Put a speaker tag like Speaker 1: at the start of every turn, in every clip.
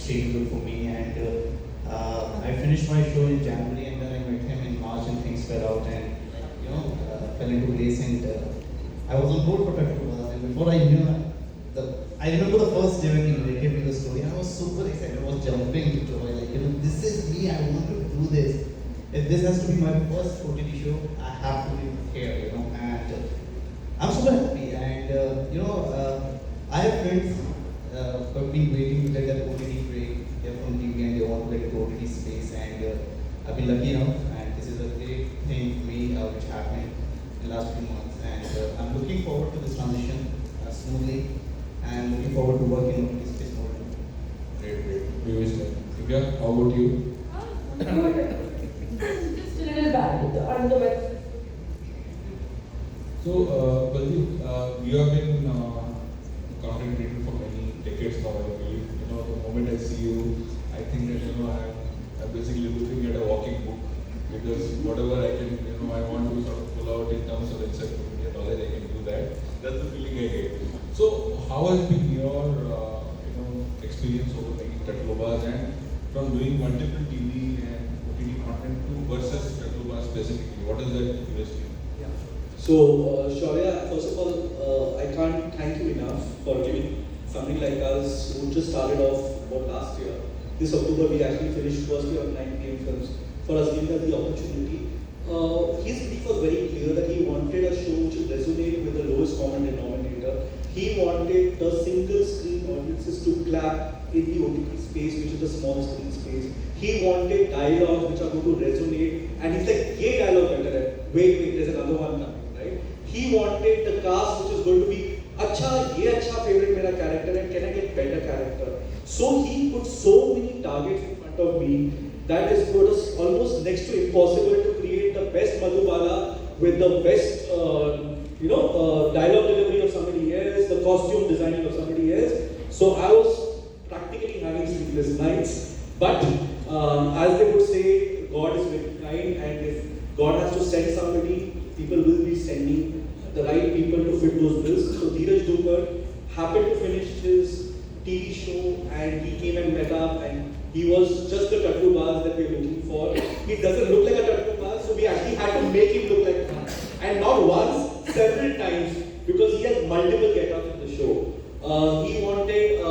Speaker 1: extremely good for me. And I finished my show in January, and then I met him in March, and things fell out, and fell into place. And I was on board for Tatlubaaz, and before I knew I remember the first day when he narrated me the story. I was super excited. I was jumping with joy. Like, this is me. I want to do this. If this has to be my first OTT show, I have to be here. And I'm super happy. And I have friends who've been waiting to get that OTT break. They're from TV and they want to get to OTT space. And I've been lucky enough. And this is a great thing for me, which happened in the last few months. And I'm looking forward to this transition smoothly. And looking forward to working on this space more.
Speaker 2: Great. We wish that. Divya, how about you?
Speaker 3: Just a little bad on the web.
Speaker 2: So, Baljit, you have been content creator for many decades now, I believe. The moment I see you, I think that, I'm basically looking at a walking book, because whatever I can, I want to sort of pull out in terms of encyclopedia knowledge, I can do that. That's the feeling I get. So, how has been your, experience over making Tatlubaaz, and from doing multiple TV and OTT content to versus Tatlubaaz specifically? What is that USP?
Speaker 4: So, Shaurya, first of all, I can't thank you enough for giving something like us who just started off about last year. This October, we actually finished first year on 9 PM films, for us giving us the opportunity. His brief was very clear that he wanted a show which would resonate with the lowest common denominator. He wanted the single screen audiences to clap in the OTT space, which is the small screen space. He wanted dialogues which are going to resonate, and he's like, "Ye dialogue better hai. Wait, there's another one coming." Right? He wanted the cast which is going to be, "Acha, ye acha favorite mera character, and can I get better character?" So he put so many targets in front of me that it was almost next to impossible to create the best Madhubala with the best, dialogue delivery of somebody else, the costume designing of somebody else. So I was practically having sleepless nights. But as they would say, God is very kind, and if God has to send somebody, people will be sending the right people to fit those bills. So Dheeraj Dhoopar happened to finish his TV show, and he came and met up, and he was just the Tatlubaaz that we were looking for. He doesn't look like a Tatlubaaz, so we actually had to make him look like one. And not once, several times, because he has multiple get-ups in the show. He wanted,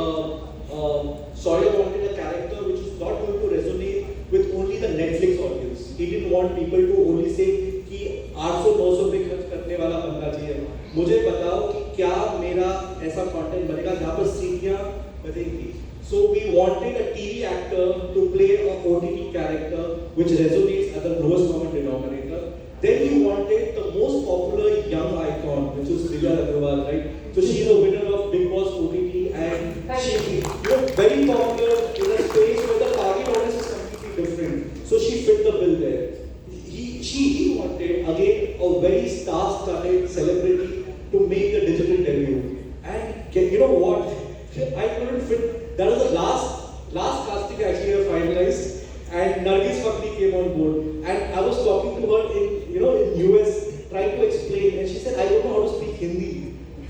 Speaker 4: Sawyer wanted a character which is not going to resonate with only the Netflix audience. He didn't want people to only say कि 800-900 पे खर्च करने वाला बनना चाहिए. मुझे बताओ कि क्या मेरा ऐसा कंटेंट बनेगा जहाँ पर सीटियाँ बजेंगी. So we wanted a TV actor to play a OTT character which resonates at the lowest common denominator. Then we wanted the most popular young icon, which is Divya Agarwal, right? So she's a winner of Big Boss OTT, and she very popular in a space where the target audience is completely different. So she fit the bill there. He wanted again a very star-studded celebrity to make the digital debut. And you know what? I couldn't fit. That was the last casting actually I finalized. And Nargis Fakri came on board, and I was talking to her in US, trying to explain, and she said, "I don't know how to speak Hindi."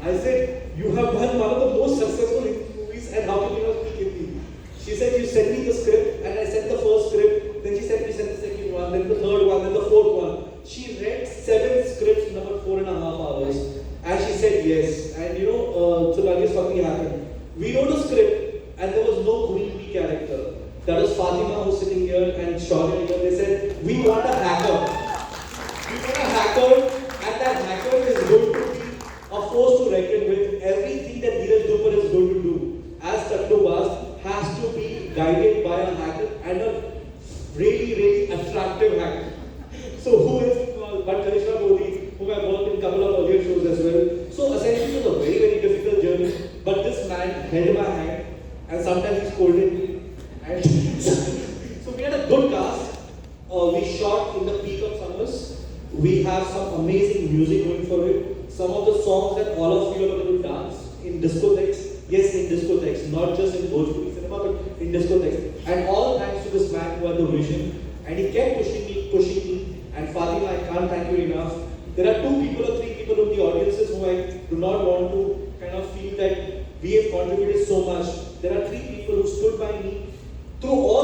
Speaker 4: I said, "You have done one of the most successful Hindi movies, and how can you not speak Hindi?" She said, "You sent me the script," and I sent the first script. Then she said, "We sent the second one, then the third one, then the fourth one." She read 7 scripts in about 4.5 hours, and she said yes. And so Nargis Fakri happened. We wrote a script, and there was no Queen Bee character. That was Fatima who's sitting here and Shaurya here. They said, "We want a hacker. We want a hacker, and that hacker is going to be a force to reckon with. Everything that Dheeraj Dhoopar is going to do as Tatlubaaz has to be guided by a hacker, and a really, really attractive hacker." So who is but Karishma Modi, who have worked in a couple of earlier shows as well. So essentially it was a very, very difficult journey. But this man held my hand, and sometimes he scolded me. And so we had a good cast. We shot in the peak of summers. We have some amazing music going for it. Some of the songs that all of you are going to dance in discotheques. Yes, in discotheques, not just in Bhojpuri cinema, but in discotheques. And all thanks to this man who had the vision. And he kept pushing me. And Fatima, I can't thank you enough. There are 2 people or 3 people in the audiences who I do not want to kind of feel that we have contributed so much. There are 3 people who stood by justify me through all